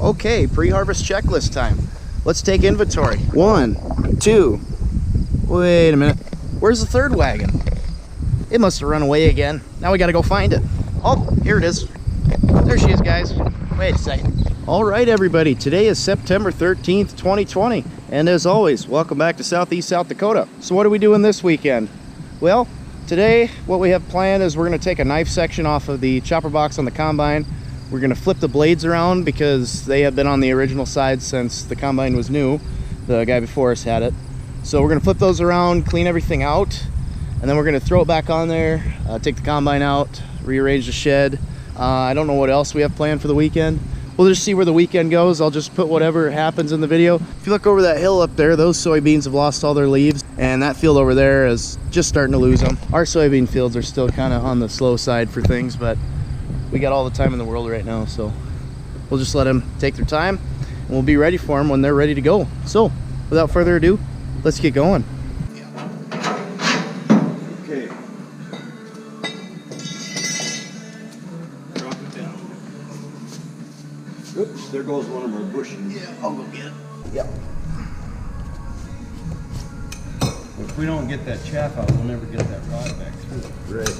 Okay, pre-harvest checklist time. Let's take inventory. 1, 2. Wait a minute. Where's the third wagon? It must have run away again. Now we gotta go find it. Oh, here it is. There she is, guys. Wait a second. All right, everybody. Today is September 13th, 2020. And as always, welcome back to Southeast South Dakota. So what are we doing this weekend? Well, today what we have planned is we're gonna take a knife section off of the chopper box on the combine. We're gonna flip the blades around because they have been on the original side since the combine was new. The guy before us had it. So we're gonna flip those around, clean everything out, and then we're gonna throw it back on there, take the combine out, rearrange the shed. I don't know what else we have planned for the weekend. We'll just see where the weekend goes. I'll just put whatever happens in the video. If you look over that hill up there, those soybeans have lost all their leaves, and that field over there is just starting to lose them. Our soybean fields are still kind of on the slow side for things, but we got all the time in the world right now, so we'll just let them take their time, and we'll be ready for them when they're ready to go. So, without further ado, let's get going. Okay. Drop it down. Oops, there goes one of our bushes. Yeah, I'll go get it. Yep. If we don't get that chaff out, we'll never get that rod back through. Right.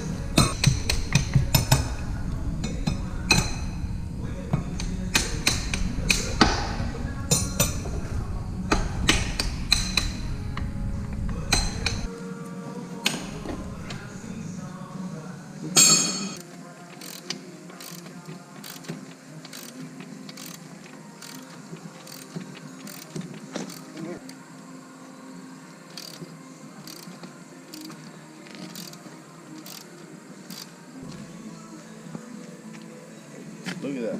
Look at that.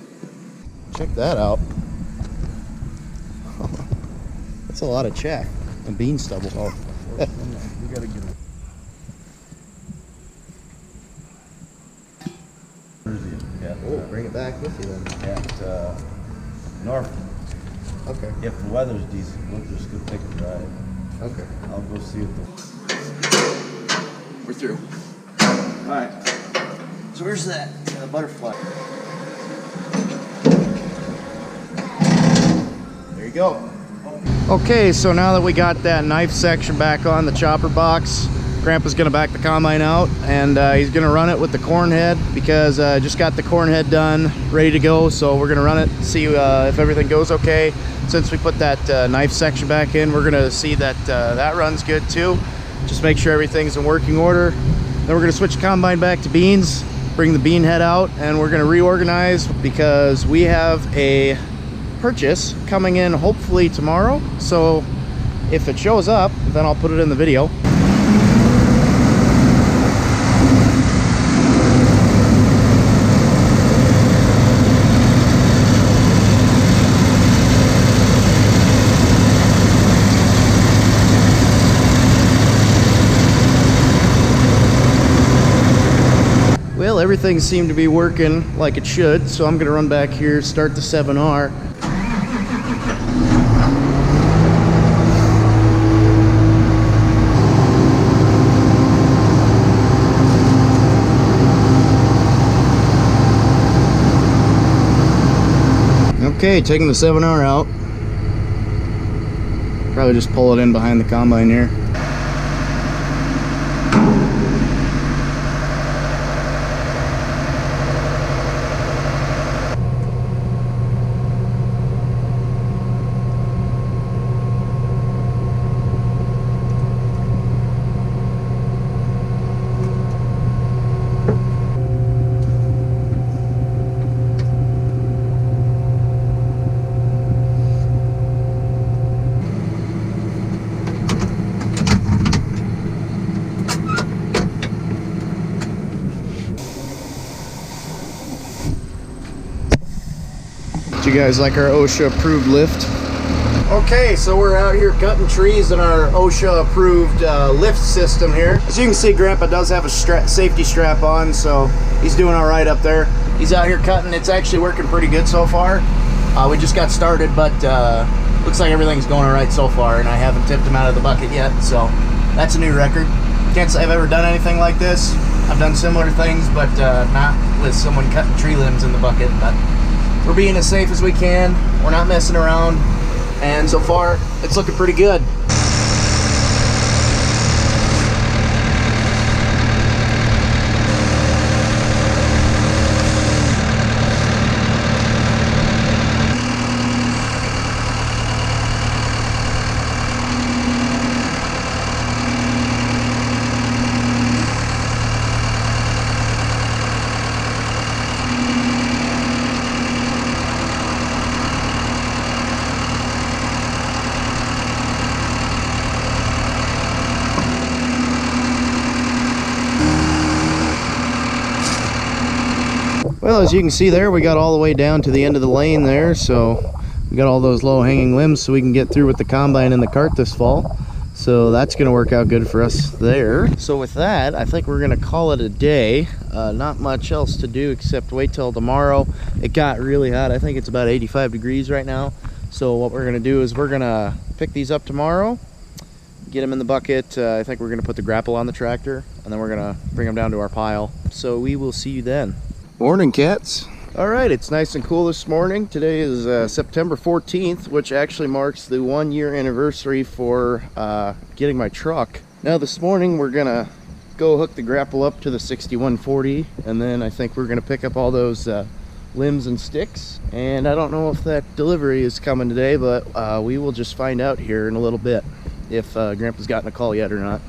Check that out. That's a lot of chaff and bean stubble. Oh, we gotta get it. Yeah. Oh, bring it back with you then. At North. Okay. If the weather's decent, we'll just go take a drive. Okay. I'll go see if We're through. Alright. So where's that butterfly? There you go. Okay, so now that we got that knife section back on the chopper box, Grandpa's gonna back the combine out, and he's gonna run it with the corn head because I just got the corn head done, ready to go. So we're gonna run it, see if everything goes okay. Since we put that knife section back in, we're gonna see that that runs good too. Just make sure everything's in working order. Then we're gonna switch the combine back to beans, bring the bean head out, and we're gonna reorganize because we have a purchase coming in hopefully tomorrow. So if it shows up, then I'll put it in the video. Well, everything seemed to be working like it should, so I'm gonna run back here, start the 7R. Okay, taking the 7R out. Probably just pull it in behind the combine here. You guys like our OSHA approved lift? Okay, so we're out here cutting trees in our OSHA approved lift system here. As you can see, Grandpa does have a safety strap on, so he's doing all right up there. He's out here cutting. It's actually working pretty good so far. We just got started, but looks like everything's going all right so far, and I haven't tipped him out of the bucket yet, so that's a new record. Can't say I've ever done anything like this. I've done similar things, but not with someone cutting tree limbs in the bucket, but We're being as safe as we can. We're not messing around. And so far, it's looking pretty good. Well, as you can see there, we got all the way down to the end of the lane there, so we got all those low-hanging limbs so we can get through with the combine and the cart this fall. So that's going to work out good for us there. So with that, I think we're going to call it a day. Not much else to do except wait till tomorrow. It got really hot. I think it's about 85 degrees right now. So what we're going to do is we're going to pick these up tomorrow, get them in the bucket. I think we're going to put the grapple on the tractor, and then we're going to bring them down to our pile. So we will see you then. Morning, cats. All right, it's nice and cool this morning. Today is September 14th, which actually marks the 1-year anniversary for getting my truck. Now this morning we're gonna go hook the grapple up to the 6140, and then I think we're gonna pick up all those limbs and sticks. And I don't know if that delivery is coming today, but we will just find out here in a little bit if Grandpa's gotten a call yet or not.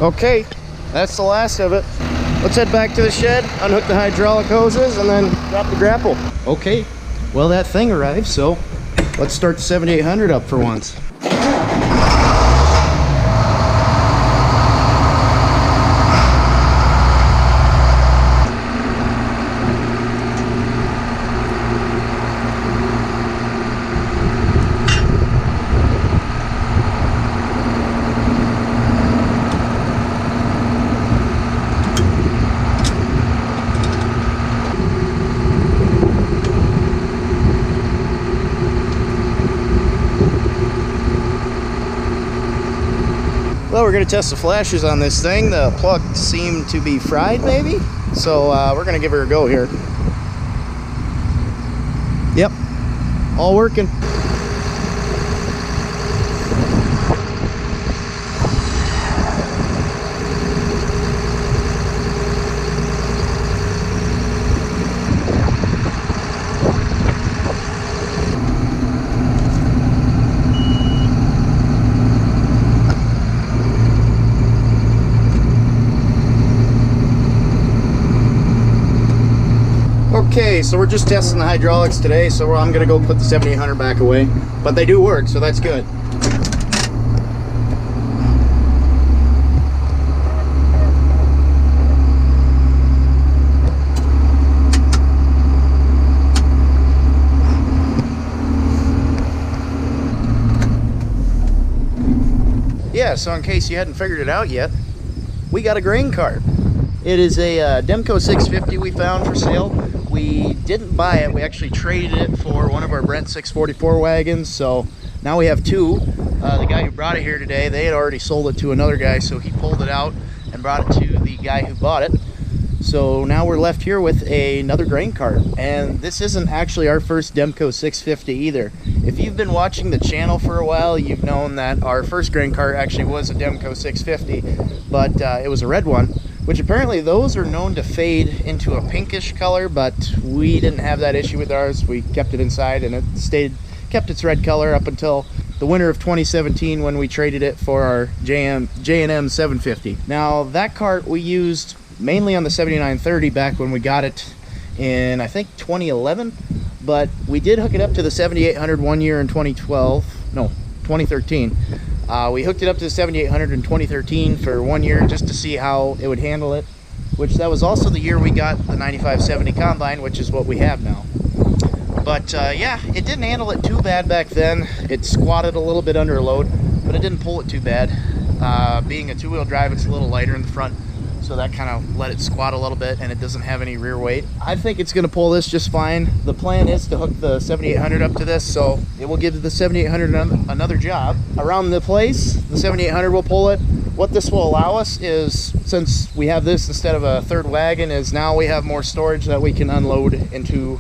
Okay, that's the last of it. Let's head back to the shed, unhook the hydraulic hoses, and then drop the grapple. Okay, well that thing arrived, so let's start the 7800 up for once. Well, we're going to test the flashes on this thing. The plug seemed to be fried, maybe. So we're going to give her a go here. Yep, all working. Okay, so we're just testing the hydraulics today, so I'm gonna go put the 7800 back away, but they do work, so that's good. Yeah, so in case you hadn't figured it out yet, we got a grain cart. It is a Demco 650 we found for sale. We didn't buy it, we actually traded it for one of our Brent 644 wagons, so now we have two. The guy who brought it here today, they had already sold it to another guy, so he pulled it out and brought it to the guy who bought it. So now we're left here with another grain cart, and this isn't actually our first Demco 650 either. If you've been watching the channel for a while, you've known that our first grain cart actually was a Demco 650, but it was a red one, which apparently those are known to fade into a pinkish color, but we didn't have that issue with ours. We kept it inside and it stayed kept its red color up until the winter of 2017 when we traded it for our J&M 750. Now that cart we used mainly on the 7930 back when we got it in, I think, 2011, but we did hook it up to the 7800 one year in 2013. We hooked it up to the 7800 in 2013 for 1 year just to see how it would handle it, which that was also the year we got the 9570 combine, which is what we have now. But yeah, it didn't handle it too bad back then. It squatted a little bit under a load, but it didn't pull it too bad. Being a two-wheel drive, it's a little lighter in the front, so that kind of let it squat a little bit, and it doesn't have any rear weight. I think it's going to pull this just fine. The plan is to hook the 7800 up to this, so it will give the 7800 another job. Around the place, the 7800 will pull it. What this will allow us is, since we have this instead of a third wagon, is now we have more storage that we can unload into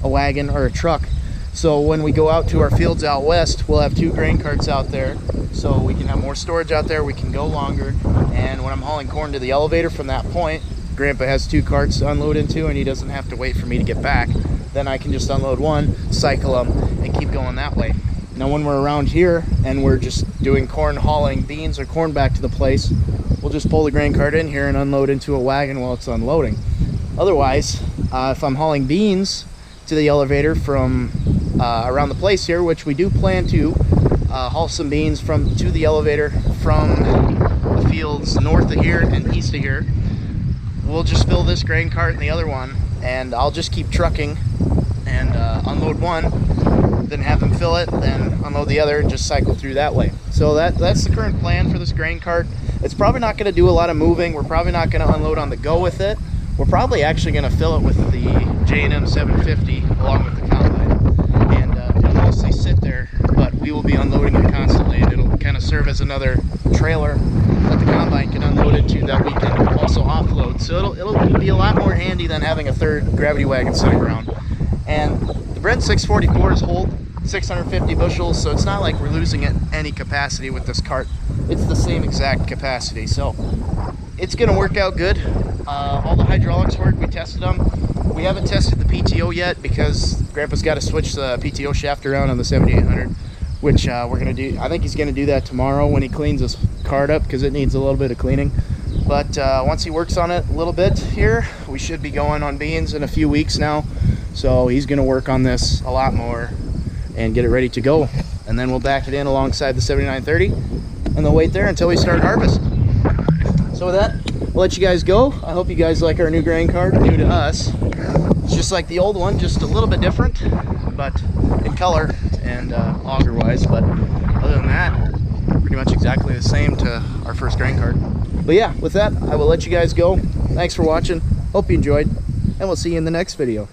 a wagon or a truck. So when we go out to our fields out west, we'll have 2 grain carts out there, so we can have more storage out there, we can go longer. And when I'm hauling corn to the elevator from that point, Grandpa has 2 carts to unload into, and he doesn't have to wait for me to get back. Then I can just unload one, cycle them, and keep going that way. Now when we're around here and we're just doing corn, hauling beans or corn back to the place, we'll just pull the grain cart in here and unload into a wagon while it's unloading. Otherwise, if I'm hauling beans to the elevator from around the place here, which we do plan to haul some beans to the elevator from the fields north of here and east of here, we'll just fill this grain cart and the other one, and I'll just keep trucking and unload one, then have them fill it, then unload the other, and just cycle through that way. So that's the current plan for this grain cart. It's probably not going to do a lot of moving. We're probably not going to unload on the go with it. We're probably actually going to fill it with the J&M 750 along with the combine, and it'll mostly sit there, but we will be unloading it constantly, and it'll kind of serve as another trailer that the combine can unload into that we can also offload. So it'll be a lot more handy than having a third gravity wagon sitting around. And the Brent 644s hold 650 bushels, so it's not like we're losing any capacity with this cart. It's the same exact capacity, so it's going to work out good. All the hydraulics work. We tested them. We haven't tested the PTO yet because Grandpa's got to switch the PTO shaft around on the 7800, which we're going to do. I think he's going to do that tomorrow when he cleans his cart up, because it needs a little bit of cleaning. But once he works on it a little bit here, we should be going on beans in a few weeks now. So he's going to work on this a lot more and get it ready to go. And then we'll back it in alongside the 7930, and they'll wait there until we start harvest. So with that, we'll let you guys go. I hope you guys like our new grain cart, new to us. It's just like the old one, just a little bit different, but in color and auger wise. But other than that, pretty much exactly the same to our first grain cart. But yeah, with that, I will let you guys go. Thanks for watching. Hope you enjoyed, and we'll see you in the next video.